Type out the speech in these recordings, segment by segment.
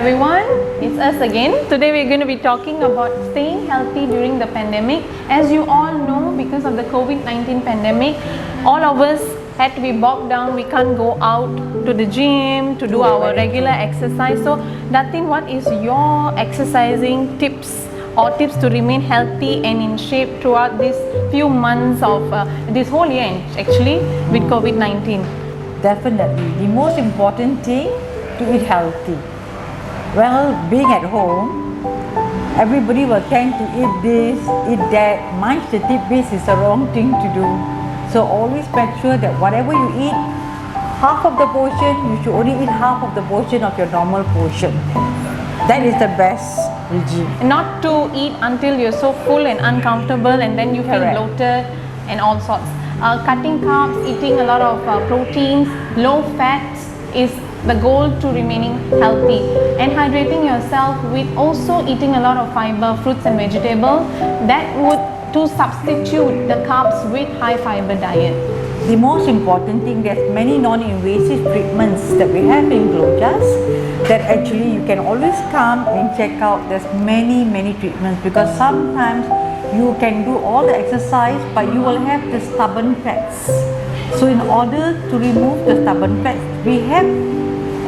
everyone, it's us again. Today we're going to be talking about staying healthy during the pandemic. As you all know, because of the COVID-19 pandemic, all of us had to be bogged down. We can't go out to the gym to do our regular exercise. So Datin, what is your exercising tips or tips to remain healthy and in shape throughout these few months of this whole year actually with COVID-19? Definitely, the most important thing to eat healthy. Well, being at home, everybody will tend to eat this, eat that. Mind the tip-based is the wrong thing to do. So always make sure that whatever you eat, half of the portion, you should only eat half of the portion of your normal portion. That is the best regime. Not to eat until you're so full and uncomfortable and then you feel bloated and all sorts. Cutting carbs, eating a lot of proteins, low fats is the goal to remaining healthy, and hydrating yourself with also eating a lot of fiber, fruits and vegetables. That would to substitute the carbs with high fiber diet. The most important thing, there's many non-invasive treatments that we have in Glojas that actually you can always come and check out. There's many treatments, because sometimes you can do all the exercise but you will have the stubborn fats. So in order to remove the stubborn fats, we have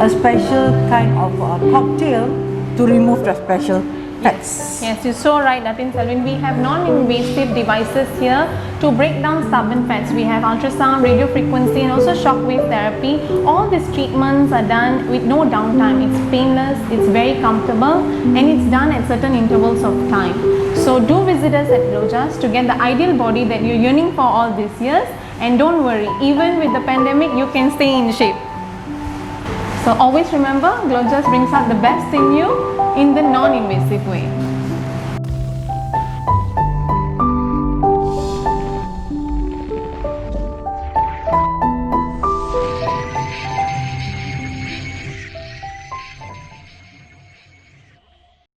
a special kind of cocktail to remove the special fats. Yes, you're so right, Datin Selwin. We have non-invasive devices here to break down stubborn fats. We have ultrasound, radiofrequency and also shockwave therapy. All these treatments are done with no downtime. It's painless, it's very comfortable, and it's done at certain intervals of time. So do visit us at Glojas to get the ideal body that you're yearning for all these years. And don't worry, even with the pandemic, you can stay in shape. So always remember, Glojas brings out the best in you in the non-invasive way.